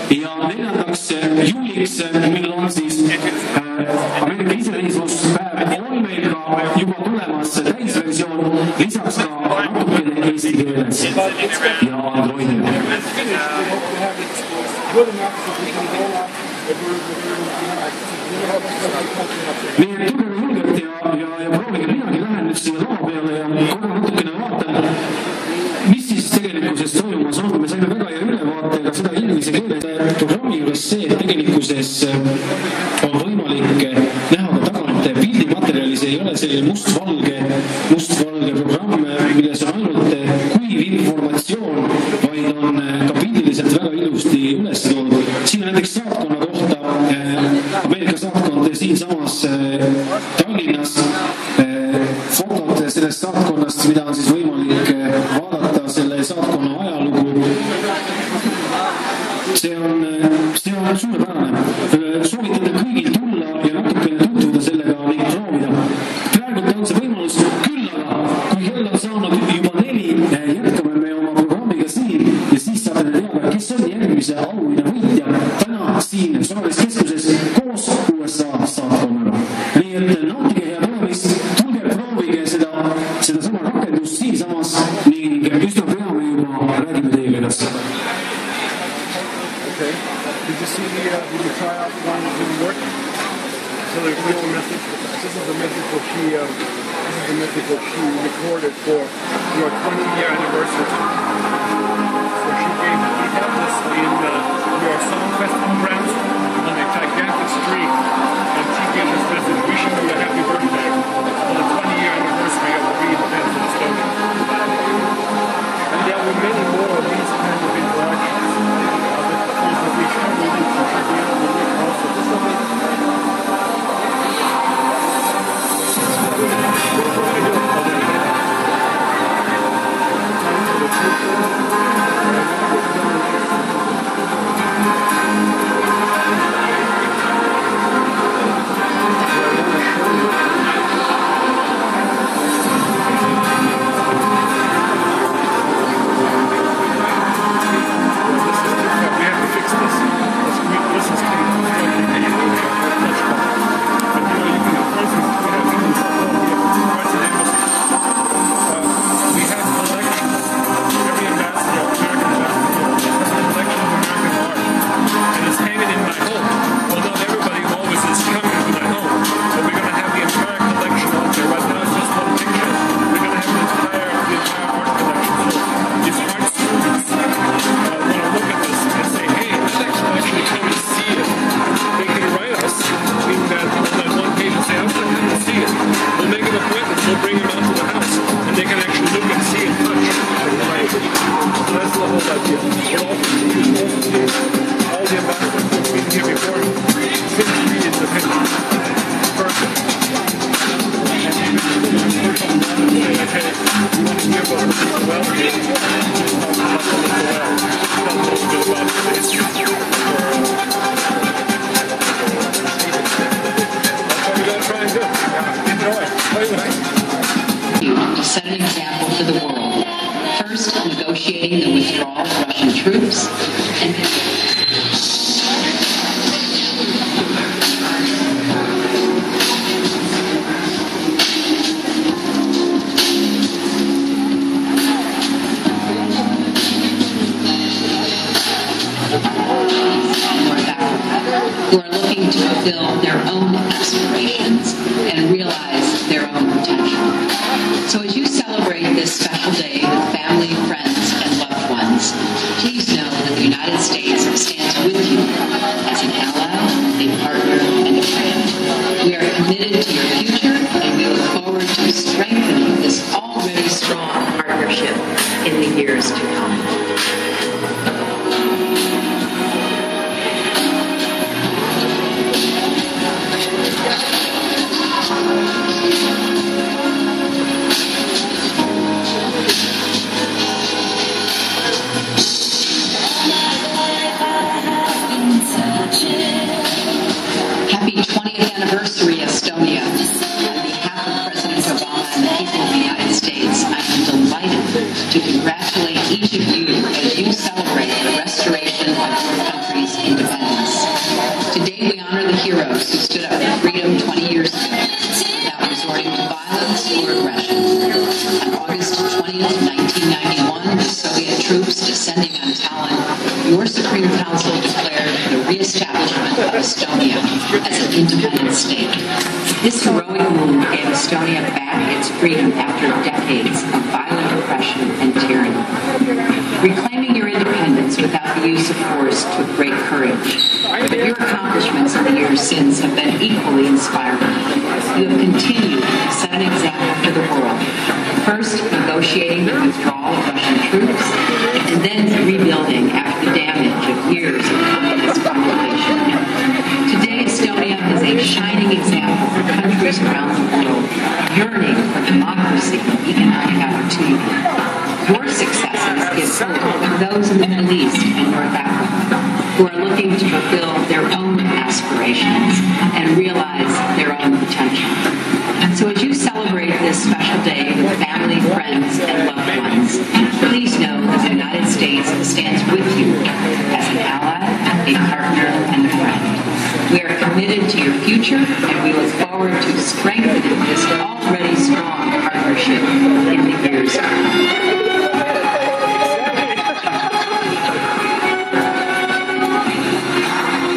ja 4. juuliks, mil on siis Ameerika iseseisvuspäev, on meil ka juba tulemas täisversioon, lisaks ka natukene eesti keeles ja Androidile. Nii et tugeve julgelt ja proovige, minagi lähen nüüd siia lava peale ja korra natukene vaatan, mis siis tegelikkuses toimumas on. Me saime väga hea ülevaate ka seda inglise keeles programmi juures see, et tegelikkuses on võimalik näha ka tagant pildimaterjalis, ei ole selline mustvalge programm, milles on ainult kuiv informatsioon, vaid on ka pildiliselt väga ilusti üles toodud. Siin on näiteks saatkonna kohta, Ameerika saatkond siinsamas Tallinnas, fotod sellest saatkonnast, mida on siis võimalik vaadata, selle saatkonna ajalugu. See on suurepärane. Soovitan kõigil tulla ja natukene tutvuda sellega ning proovida. Praegult on see võimalus küll, aga kui kell on saanud juba 4, jätkame me oma programmiga siin ja siis saate teada, kes on järgmise auhinna võitja täna siin Solaris keskuses koos USA saatkonnaga. Nii et nautige head olemist, tulge proovige seda sama rakendust siinsamas ning üsna pea me juba räägime teiega edasi. Okay. Did you see did you try out one that didn't work? So there's no message. This is the message that she recorded for your 20-year anniversary. So we have this in your song festival grounds on a gigantic street, and she gave this message wishing you a happy birthday on the 20-year anniversary of the re-event in Estonia. And there will be many more of these kinds of interactions. To set an example for the world. First, negotiating the withdrawal of Russian troops, and who are looking to fulfill their own aspirations and realize their own potential. So as you celebrate this special day with family, friends, and loved ones, please know that the United States stands with you as an ally, a partner, and a friend. We are committed to your future, and we look forward to strengthening this already strong partnership in the years to come. Happy 20th anniversary, Estonia. On behalf of President Obama and the people of the United States, I am delighted to congratulate each of you as you celebrate the restoration of your country's European Council declared the re-establishment of Estonia as an independent state. This heroic move gave Estonia back its freedom after decades of violent oppression and tyranny. Reclaiming your independence without the use of force took great courage, but your accomplishments in the years since have been equally inspiring. You have continued to set an example for the world, first negotiating the withdrawal of Russian troops, and then rebuilding after the damage of years of communist occupation. Today, Estonia is a shining example for countries around the world yearning for democracy and economic opportunity. Your successes give hope to those in the Middle East and North Africa who are looking to fulfill their own aspirations and realize their own potential. So as you celebrate this special day with family, friends, and loved ones, please know that the United States stands with you as an ally, a partner, and a friend. We are committed to your future, and we look forward to strengthening this